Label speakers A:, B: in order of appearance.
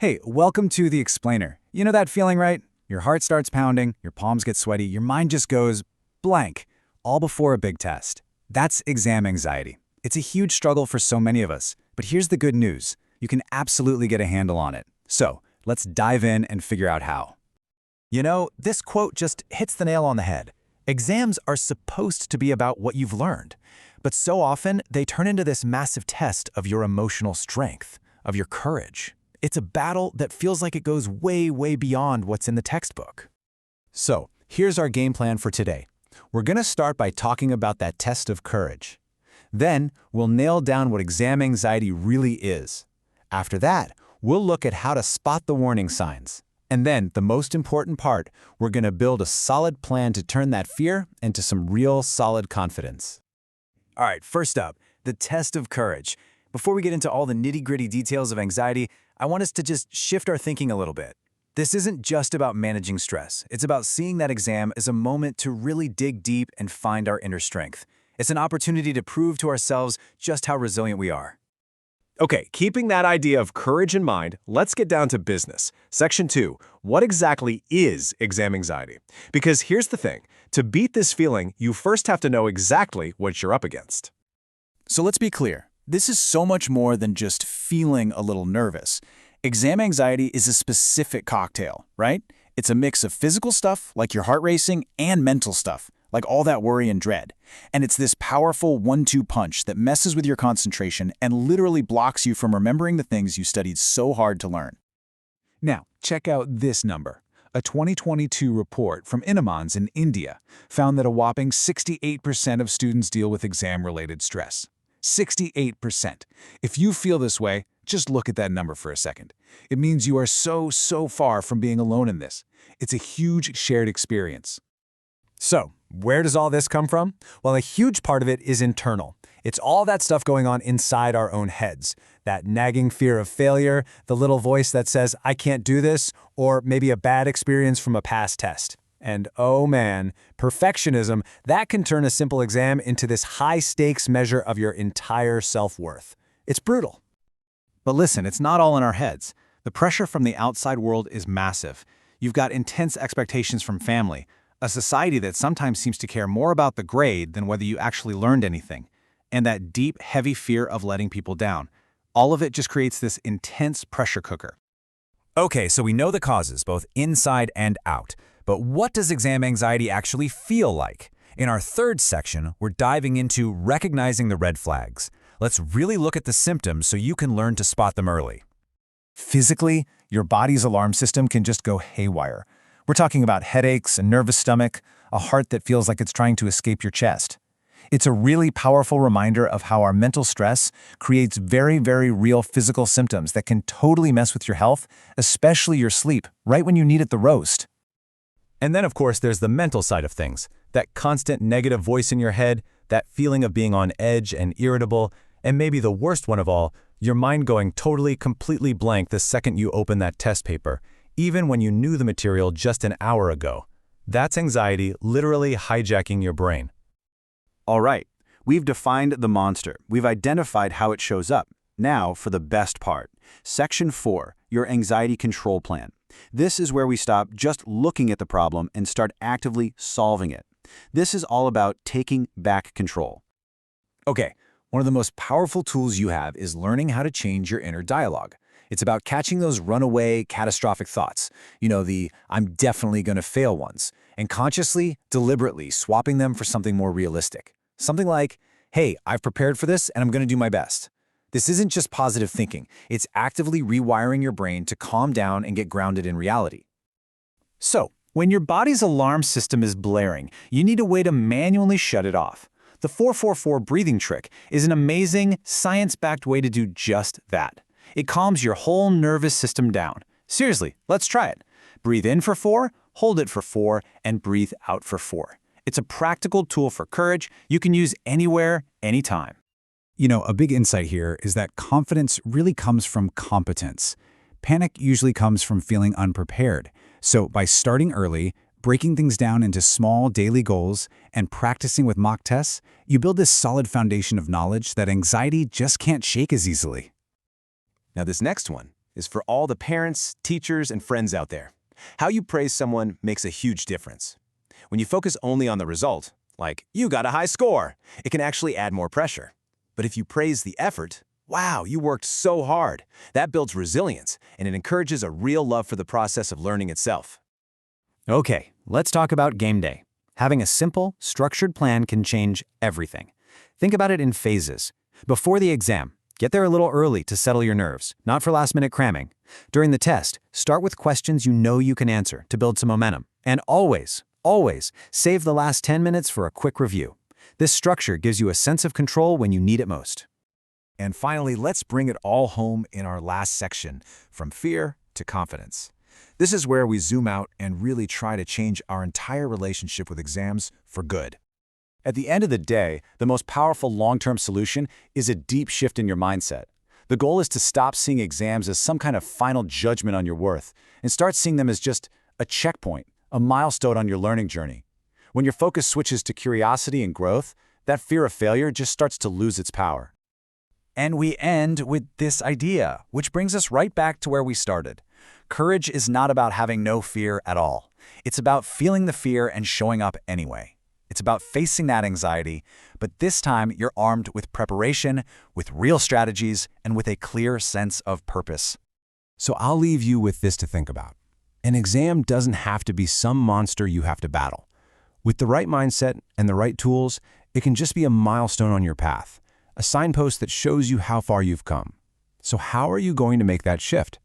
A: Hey, welcome to The Explainer. You know that feeling, right? Your heart starts pounding, your palms get sweaty, your mind just goes blank, all before a big test. That's exam anxiety. It's a huge struggle for so many of us, but here's the good news. You can absolutely get a handle on it. So, let's dive in and figure out how.
B: You know, this quote just hits the nail on the head. Exams are supposed to be about what you've learned, but so often they turn into this massive test of your emotional strength, of your courage. It's a battle that feels like it goes way, way beyond what's in the textbook. So, here's our game plan for today. We're going to start by talking about that test of courage. Then, we'll nail down what exam anxiety really is. After that, we'll look at how to spot the warning signs. And then, the most important part, we're going to build a solid plan to turn that fear into some real solid confidence.
A: All right, first up, the test of courage. Before we get into all the nitty-gritty details of anxiety, I want us to just shift our thinking a little bit. This isn't just about managing stress. It's about seeing that exam as a moment to really dig deep and find our inner strength. It's an opportunity to prove to ourselves just how resilient we are.
C: Okay, keeping that idea of courage in mind, let's get down to business. Section 2, what exactly is exam anxiety? Because here's the thing, to beat this feeling, you first have to know exactly what you're up against.
A: So let's be clear. This is so much more than just feeling a little nervous. Exam anxiety is a specific cocktail, right? It's a mix of physical stuff, like your heart racing, and mental stuff, like all that worry and dread. And it's this powerful 1-2 punch that messes with your concentration and literally blocks you from remembering the things you studied so hard to learn. Now, check out this number. A 2022 report from Inamans in India found that a whopping 68% of students deal with exam-related stress. 68%. If you feel this way, just look at that number for a second. It means you are so far from being alone in this. It's a huge shared experience.
B: So, where does all this come from? Well, a huge part of it is internal. It's all that stuff going on inside our own heads. That nagging fear of failure, the little voice that says, I can't do this, or maybe a bad experience from a past test. And oh man, perfectionism, that can turn a simple exam into this high-stakes measure of your entire self-worth. It's brutal.
D: But listen, it's not all in our heads. The pressure from the outside world is massive. You've got intense expectations from family, a society that sometimes seems to care more about the grade than whether you actually learned anything, and that deep, heavy fear of letting people down. All of it just creates this intense pressure cooker.
B: Okay, so we know the causes, both inside and out. But what does exam anxiety actually feel like? In our third section, we're diving into recognizing the red flags. Let's really look at the symptoms so you can learn to spot them early.
D: Physically, your body's alarm system can just go haywire. We're talking about headaches, a nervous stomach, a heart that feels like it's trying to escape your chest. It's a really powerful reminder of how our mental stress creates very, very real physical symptoms that can totally mess with your health, especially your sleep, right when you need it the most.
B: And then, of course, there's the mental side of things. That constant negative voice in your head, that feeling of being on edge and irritable, and maybe the worst one of all, your mind going totally, completely blank the second you open that test paper, even when you knew the material just an hour ago. That's anxiety literally hijacking your brain.
D: All right, we've defined the monster. We've identified how it shows up. Now for the best part. Section 4, your anxiety control plan. This is where we stop just looking at the problem and start actively solving it. This is all about taking back control.
A: Okay, one of the most powerful tools you have is learning how to change your inner dialogue. It's about catching those runaway, catastrophic thoughts, the I'm definitely going to fail ones, and consciously, deliberately swapping them for something more realistic. Something like, hey, I've prepared for this and I'm going to do my best. This isn't just positive thinking, it's actively rewiring your brain to calm down and get grounded in reality. So, when your body's alarm system is blaring, you need a way to manually shut it off. The 4-4-4 breathing trick is an amazing, science-backed way to do just that. It calms your whole nervous system down. Seriously, let's try it. Breathe in for 4, hold it for 4, and breathe out for 4. It's a practical tool for courage you can use anywhere, anytime. A big insight here is that confidence really comes from competence. Panic usually comes from feeling unprepared. So by starting early, breaking things down into small daily goals, and practicing with mock tests, you build this solid foundation of knowledge that anxiety just can't shake as easily.
C: Now this next one, is for all the parents, teachers, and friends out there. How you praise someone makes a huge difference. When you focus only on the result, like, you got a high score, it can actually add more pressure. But if you praise the effort, wow, you worked so hard, that builds resilience, and it encourages a real love for the process of learning itself.
A: Okay, let's talk about game day. Having a simple, structured plan can change everything. Think about it in phases. Before the exam, get there a little early to settle your nerves, not for last-minute cramming. During the test, start with questions you know you can answer to build some momentum. And always, save the last 10 minutes for a quick review. This structure gives you a sense of control when you need it most.
B: And finally, let's bring it all home in our last section, from fear to confidence. This is where we zoom out and really try to change our entire relationship with exams for good.
A: At the end of the day, the most powerful long-term solution is a deep shift in your mindset. The goal is to stop seeing exams as some kind of final judgment on your worth and start seeing them as just a checkpoint, a milestone on your learning journey. When your focus switches to curiosity and growth, that fear of failure just starts to lose its power.
B: And we end with this idea, which brings us right back to where we started. Courage is not about having no fear at all. It's about feeling the fear and showing up anyway. It's about facing that anxiety, but this time you're armed with preparation, with real strategies, and with a clear sense of purpose.
C: So I'll leave you with this to think about. An exam doesn't have to be some monster you have to battle. With the right mindset and the right tools, it can just be a milestone on your path, a signpost that shows you how far you've come. So how are you going to make that shift?